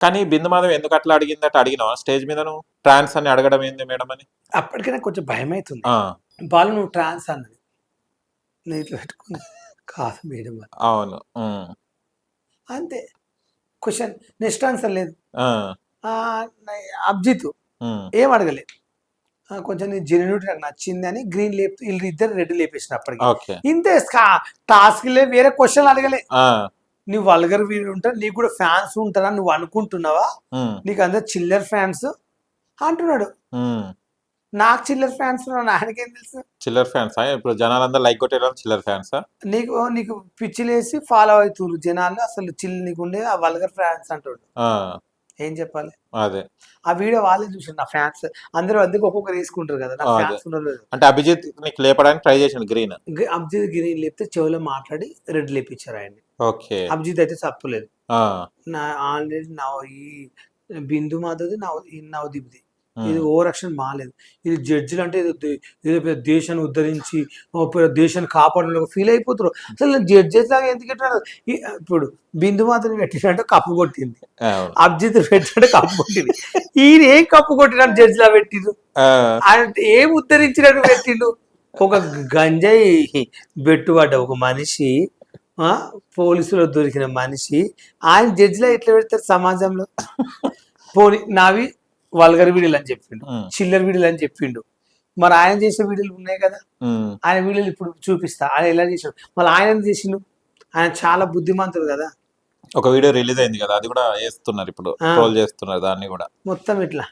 కానీ బిందు మాధవ్ ఎందుకు అట్లా అడిగిందట అడిగినావా స్టేజ్ మీద నువ్వు ట్రాన్స్ అని అడగడం ఏంది మేడం అని? అప్పటికైనా కొంచెం భయం అవుతుంది. ఆ, వాళ్ళు నువ్వు ట్రాన్స్ అన్నది నేను ఇట్లా పెట్టుకున్నా కాదు మేడం అని. అవును. ఉమ్, అంతే క్వశ్చన్. నెక్స్ట్ ఆన్సర్ లేదు. ఆ, ఆ, అబ్జిత్ ఉమ్, ఏం అడగలేదు. కొంచెం నీ జెన్యూనిటీ నాకు నచ్చింది అని గ్రీన్ లేపు వీళ్ళు ఇద్దరు రెడ్ లేపేసిన అప్పటికి. ఓకే. ఇంతే టాస్క్ లే, వేరే క్వశ్చన్ అడగలే. ఆ, నువ్వు వల్గర్ వీడు ఉంటారు, నీకు కూడా ఫ్యాన్స్ ఉంటారా నువ్వు అనుకుంటున్నావా? ఉమ్, నీకు అందరు చిల్లర్ ఫ్యాన్స్ అంటున్నాడు. ఉమ్. నాకు చిల్లర్ ఫ్యాన్స్ ఆయనకేం తెలుసు? చిల్లర్ ఫ్యాన్సా ఇప్పుడు జనాలందరూ లైక్ కొట్టేయడం చిల్లర్ ఫ్యాన్సా? నీకు నీకు పిచ్చిలేసి ఫాలో అవుతున్నారు జనాలు, అసలు చిల్లు నీకుండే ఆ వల్గర్ ఫ్యాన్స్ అంటాడు. ఆ, ఏం చెప్పాలి? అదే. ఆ వీడియో వాళ్ళే చూసారు నా ఫ్యాన్స్ అందరూ అందుకు ఒక్కొక్కరు వేసుకుంటారు కదా, నా అదే. ఫ్యాన్స్ ఉండలేదు. అంటే అభిజిత్ నీకు లేపడానికి ట్రై చేసిండు గ్రీన్. అభిజిత్ గ్రీన్ లేపితే చెవిలో మాట్లాడి రెడ్ లేపించారు ఆయన్ని. ఓకే. అభిజిత్ అయితే తప్పలేదు. ఆ, నా ఆల్రెడీ నా ఈ బిందు మాధవ్ది నవదీప్ది ఇది ఉమ్, ఓ రక్షణ బాగాలేదు. ఇది జడ్జిలు అంటే ఏదో పెద్ద దేశాన్ని ఉద్ధరించి దేశాన్ని కాపాడడం ఫీల్ అయిపోతారు. అసలు జడ్జెస్ లాగా ఎందుకు పెట్టారు? ఇప్పుడు బిందు మాత్రం పెట్టినట్టు కప్పు కొట్టింది, అవును. అభిజిత్ పెట్టినట్టు కప్పు కొట్టింది. ఈయన ఏం కప్పు కొట్టినట్టు జడ్జి లా పెట్టిండు, ఆ, అంటే ఏం ఉద్ధరించినట్టు పెట్టిండు. ఒక గంజాయి బెట్టుబడ్డ ఒక మనిషి, పోలీసులో దొరికిన మనిషి ఆయన జడ్జిలో ఎట్లా పెడతారు సమాజంలో? పోనీ నావి వల్గర్ వీడియోలు అని చెప్పిండు, ఉమ్, చిల్లర్ వీడియోలు అని చెప్పిండు. మరి ఆయన చేసే వీడియోలు ఉన్నాయి కదా, ఉమ్, ఆయన వీడియోలు ఇప్పుడు చూపిస్తా ఆయన ఎలా చేసాడు. మళ్ళీ ఆయన ఏం చేసిండు? ఆయన చాలా బుద్ధిమంతుడు కదా. ఒక వీడియో రిలీజ్ అయింది కదా, అది కూడా వేస్తున్నారు ఇప్పుడు, ఆ. ట్రోల్ చేస్తున్నారు దాన్ని కూడా. మొత్తం ఇట్లా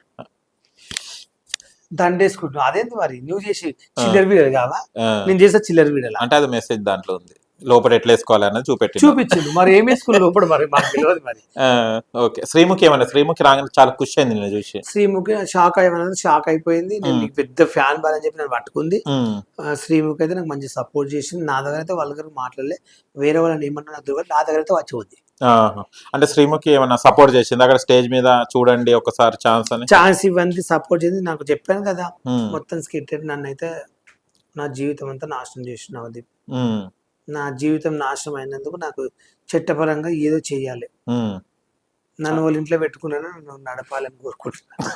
దండేసుకుంటున్నావు. అదేంటి మరి నువ్వు చేసి చిల్లర్ వీడియోలు కావా? ఆ, నేను చేసే చిల్లర్ వీడియోలా? అంటే అది మెసేజ్ దాంట్లో ఉంది, లోపల ఎట్లా వేసుకోవాలి అన్నది చూపించిండు. మరి ఏం వేసుకుని లోపల మరి మాకు తెలియదు మరి. ఓకే. శ్రీముఖి ఏమన్నా? శ్రీముఖి రాగానే చాలా ఖుషి అయింది నేను చూసి. శ్రీముఖి షాక్ అయ్యమన్నది, షాక్ అయిపోయింది. నేను నీకు పెద్ద ఫ్యాన్ బాలని చెప్పి నన్ను పట్టుకుంది. ఉమ్, శ్రీముఖి అయితే నాకు మంచి సపోర్ట్ చేసింది. నా దగ్గర అయితే వాళ్ళ దగ్గర మాట్లాడలే, వేరే వాళ్ళని ఏమన్నా నాకు తెలియదు, నా దగ్గర అయితే వచ్చి ఉంది. ఆహా. అంటే శ్రీముఖి ఏమన్నా సపోర్ట్ చేసింది అక్కడ స్టేజ్ మీద, చూడండి ఒకసారి ఛాన్స్ అని? ఛాన్స్ ఇవ్వండి, సపోర్ట్ చేసింది. నాకు చెప్పాను కదా ఉమ్, మొత్తం స్కిట్ నన్ను అయితే నా జీవితం అంతా నాశనం చేసిన నవదీప్. ఉమ్, నా జీవితం నాశనం అయినందుకు నాకు చట్టపరంగా ఏదో చెయ్యాలి. ఉమ్. నన్ను వాళ్ళ ఇంట్లో పెట్టుకున్నాను, నన్ను నడపాలని కోరుకుంటున్నాను.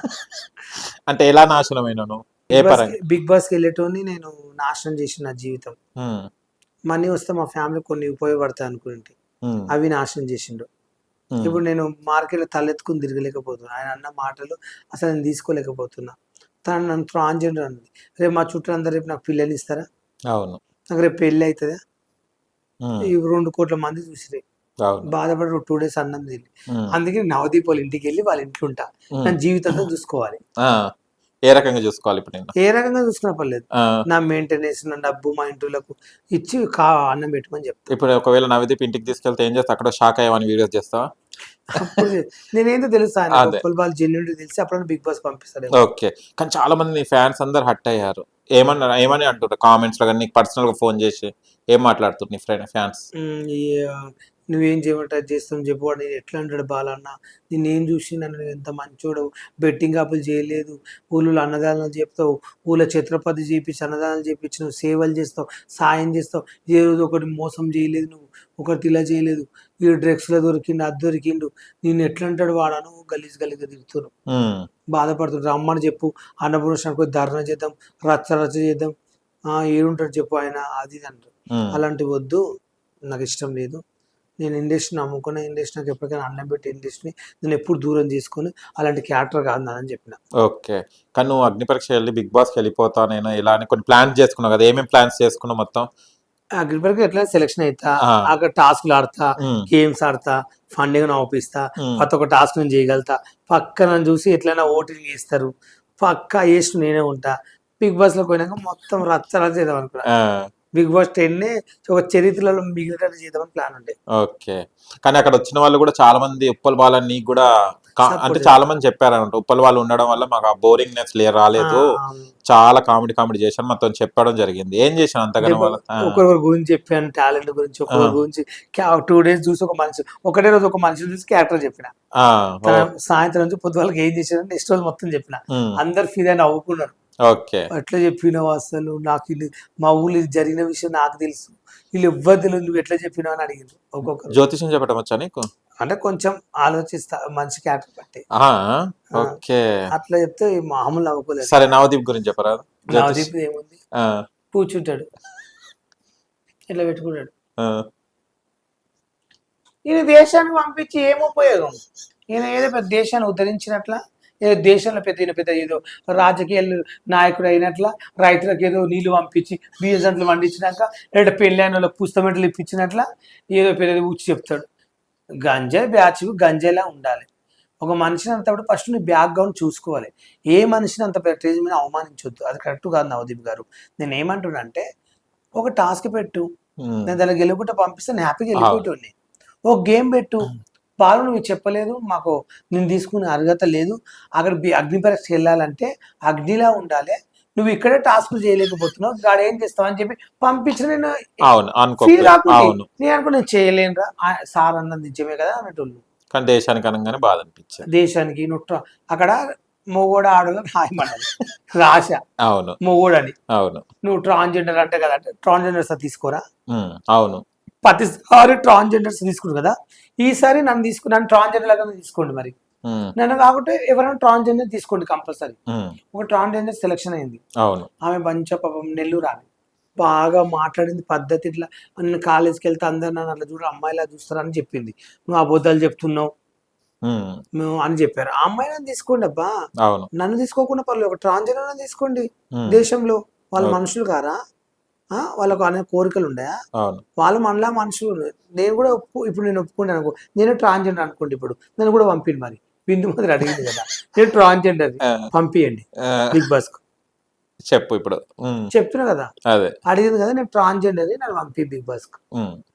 అంటే ఎలా నాశనమైన నువ్వు? ఏ పరంగా? బిగ్ బాస్కి వెళ్ళేటోని నేను నాశనం చేసిన నా జీవితం. ఉమ్, మనీ వస్తే మా ఫ్యామిలీ కొన్ని ఉపయోగపడతాయి అనుకుంటే ఉమ్, అవి నాశనం చేసిండు. ఉమ్. ఇప్పుడు నేను మార్కెట్లో తలెత్తుకుని తిరగలేకపోతున్నా. ఆయన అన్న మాటలు అసలు నేను తీసుకోలేకపోతున్నా. తను నన్ను ట్రాన్స్జెండర్ అన్నది. రేపు మా చుట్టూ అందరు రేపు నాకు పిల్లలు ఇస్తారా? అవును. నాకు రేపు పెళ్ళి అవుతుందా? ఉమ్, ఈ 2 కోట్ల మంది చూసిరే అవును. బాధపడి 2 days అన్నం తిని. ఉమ్, అందుకే నవదీప్ వాళ్ళ ఇంటికి వెళ్ళి వాళ్ళ ఇంట్లో ఉంటా. ఉమ్. నా జీవితంతో చూసుకోవాలి. ఆ, ఏ రకంగా చూసుకోవాలి ఇప్పుడు నేను? ఏ రకంగా చూసుకున్న పర్లేదు, ఆ, నా మెయింటెనెన్స్, నా డబ్బు మా ఇంటికి ఇచ్చి అన్నం పెట్టమని చెప్తా. ఇప్పుడు ఒకవేళ నవదీప్ ఇంటికి తీసుకెళ్తే ఏం చేస్తా? అక్కడ షాక్ అయ్యామని వీడియోస్ చేస్తావా? అప్పుడు నేనేందో తెలుసా ఆయన అదే. వాళ్ళు జెన్యున్ తెలిసి అప్పుడు బిగ్ బాస్ పంపిస్తారు. ఓకే. కానీ చాలా మంది నీ ఫ్యాన్స్ అందరు హట్ అయ్యారు. ఏమని అంటారు కామెంట్స్ లో? కానీ నీకు పర్సనల్ గా ఫోన్ చేసి ఏం మాట్లాడుతున్నారు నీ ఫ్యాన్స్? నువ్వేం చేయమంటారు చేస్తాం చెప్పువాడు. నేను ఎట్లా అంటాడు బాలన్న, నేనేం చూసి నన్ను ఎంత మంచోడు, బెట్టింగ్ అప్పులు చేయలేదు, ఊళ్ళో అన్నదానాలు చెప్తావు, ఊళ్ళో ఛత్రపతి చేపించి అన్నదానాలు చేపించి నువ్వు సేవలు చేస్తావు, సాయం చేస్తావు, ఏ రోజు ఒకటి మోసం చేయలేదు, నువ్వు ఒకటి ఇలా చేయలేదు, ఈ డ్రగ్స్లో దొరికిండు, అది దొరికిండు, నేను ఎట్లా అంటాడు వాడను గలీజ్ గలీజ్గా తిరుగుతున్నావు, ఉమ్, బాధపడుతుంది. రమ్మని చెప్పు, అన్నపూర్ణానికి పోయి ధర్నా చేద్దాం, రచ్చ చేద్దాం, ఏడుంటాడు చెప్పు ఆయన, అది ఇది అంటారు. ఉమ్. అలాంటి వద్దు, నాకు ఇష్టం లేదు. నేను ఇండస్ట్రీని నమ్ముకున్న, ఇండస్ట్రీ నాకు ఎప్పటికైనా అన్నం పెట్టి ఇండస్ట్రీని నేను ఎప్పుడు దూరం చేసుకొని అలాంటి క్యారెక్టర్ కాదు అని చెప్పిన. ఓకే. కానీ నువ్వు అగ్ని పరీక్ష వెళ్ళి బిగ్ బాస్కి వెళ్ళిపోతా నేను ఇలా అని కొన్ని ప్లాన్స్ చేసుకున్నావు కదా, ఏమేమి ప్లాన్స్ చేసుకున్నావు మొత్తం? అగ్రిపరికి ఎట్లా సెలెక్షన్ అవుతా, ఆ. అక్కడ టాస్క్లు ఆడతా, ఉమ్, గేమ్స్ ఆడతా, ఫండింగ్ నవ్విస్తా, ఉమ్, ప్రతి ఒక్క టాస్క్ నేను చేయగలుగుతా, పక్కన చూసి ఎట్లయినా ఓటింగ్ చేస్తారు, పక్క వేస్ట్ నేనే ఉంటా. బిగ్ బాస్ లో పోయినాక మొత్తం రచ్చ చేద్దాం అనుకున్నా. ఆ, బిగ్ బాస్ 10 ఒక చరిత్రలో మిగిలినట్టు చేద్దామని ప్లాన్ ఉండే. ఓకే. కానీ అక్కడ వచ్చిన వాళ్ళు కూడా చాలా మంది ఉప్పల్ బాలని నీకు కూడా అంటే చాలా మంది చెప్పారంట, ఉప్పల్ వాళ్ళు ఉండడం వల్ల మాకు ఆ బోరింగ్నెస్ రాలేదు, చాలా కామెడీ చేశాను మొత్తం చెప్పడం జరిగింది. ఏం చేశాను అంతగానో వాళ్ళ? ఒకరి గురించి చెప్పాను, టాలెంట్ గురించి, ఒకరి గురించి 2 days చూసి ఒక మనిషి, ఒకటే రోజు ఒక మనిషి చూసి క్యారెక్టర్ చెప్పిన. సాయంత్రం నుంచి పొద్దు వాళ్ళకి ఏం చేశాను నెక్స్ట్ రోజు మొత్తం చెప్పిన. అందరు ఫీల్ అయినా నవ్వుకున్నారు. ఓకే. ఎట్లా చెప్పినావు అసలు, నాకు ఇది మా ఊళ్ళో జరిగిన విషయం నాకు తెలుసు, వీళ్ళు ఎవ్వరు తెలియదు, నువ్వు ఎట్లా చెప్పినావు అని అడిగింది ఒక్కొక్కరు. జ్యోతిషం చెప్పడం వచ్చా నీకు? అంటే కొంచెం ఆలోచిస్తా మనిషి క్యారెక్టర్ బట్టి. ఓకే. అట్లా చెప్తే మామూలు నవ్వుకోలేదు. సరే నవదీప్ గురించి చెప్పరా? నవదీప్ ఏముంది, కూర్చుంటాడు ఇట్లా పెట్టుకుంటాడు. ఈయన దేశానికి పంపించి ఏం ఉపయోగం? ఈయన ఏదో పెద్ద దేశాన్ని ఉద్ధరించినట్ల, ఏదో దేశంలో పెద్ద ఏదో రాజకీయ నాయకుడు అయినట్ల, రైతులకు ఏదో నీళ్లు పంపించి బియ్య జంటలు పండించినాక లేదా పెళ్ళైన వాళ్ళకి పుస్తమెంటలు ఇప్పించినట్ల ఏదో పెద్ద ఊచి చెప్తాడు. గంజాయి బ్యాచ్ గంజాయిలా ఉండాలి. ఒక మనిషిని అంతప్పుడు ఫస్ట్ నీ బ్యాక్గ్రౌండ్ చూసుకోవాలి. ఏ మనిషిని అంత స్టేజ్ మీద అవమానించొద్దు, అది కరెక్ట్ కాదు నవదీప్ గారు. నేను ఏమంటున్నా అంటే, ఒక టాస్క్ పెట్టు, నేను దాన్ని గెలుపుకుంటే పంపిస్తే నేను హ్యాపీగా వెళ్ళిపోయేటోడిని. ఒక గేమ్ పెట్టు, బాలు నువ్వు చెప్పలేదు మాకు, నేను తీసుకునే అర్హత లేదు, అక్కడ అగ్ని పరీక్షకి వెళ్ళాలంటే అగ్నిలా ఉండాలి, నువ్వు ఇక్కడే టాస్క్ చేయలేకపోతున్నావు, గాడు ఏం చేస్తావు అని చెప్పి పంపించిన నేను ఫీల్ కాకుండా నేను అనుకో నేను చేయలేనురా సార్ అన్నది నిజమే కదా అన్నట్టు. కానీ దేశానికి అనగానే బాధ అనిపించింది. దేశానికి నువ్వు అక్కడ మొగోడ ఆడలో రాయమన్నది రాశ, అవును మొగోడని. అవును, నువ్వు ట్రాన్స్జెండర్ అంటే కదా, అంటే ట్రాన్స్జెండర్స్ తీసుకోరా? అవును, ప్రతిసారి ట్రాన్స్జెండర్స్ తీసుకురు కదా, ఈసారి నన్ను తీసుకున్నాను ట్రాన్స్జెండర్ లాగా తీసుకోండి. మరి నన్ను కాకుంటే ఎవరైనా ట్రాన్స్జెండర్ తీసుకోండి కంపల్సరీ. ఒక ట్రాన్స్జెండర్ సెలెక్షన్ అయింది. అవును, ఆమె మంచిగా పాపం నెల్లూరు ఆమె బాగా మాట్లాడింది, పద్ధతి ఇట్లా నేను కాలేజ్కి వెళ్తే అందరు నన్ను అట్లా చూడ అమ్మాయిలా చూస్తారని చెప్పింది. నువ్వు అబద్ధాలు చెప్తున్నావు మేము అని చెప్పారు. ఆ అమ్మాయిని తీసుకోండి అబ్బా, నన్ను తీసుకోకుండా పర్లేదు, ఒక ట్రాన్స్జెండర్ తీసుకోండి. దేశంలో వాళ్ళ మనుషులు కారా? వాళ్ళకు అనే కోరికలు ఉన్నాయా? వాళ్ళు మనలా మనుషులు. నేను కూడా ఇప్పుడు నేను ఒప్పుకుంటాను అనుకో, నేను ట్రాన్స్జెండర్ అనుకోండి, ఇప్పుడు నన్ను కూడా పంపిండి. మరి బిందు మంది అడిగింది కదా, నేను ట్రాన్స్జెండర్ పంపియండి బిగ్ బాస్ కు. చెప్పు ఇప్పుడు చెప్తున్నా కదా, అదే అడిగింది కదా, నేను ట్రాన్స్జెండర్ నన్ను పంపి బిగ్ బాస్ కు.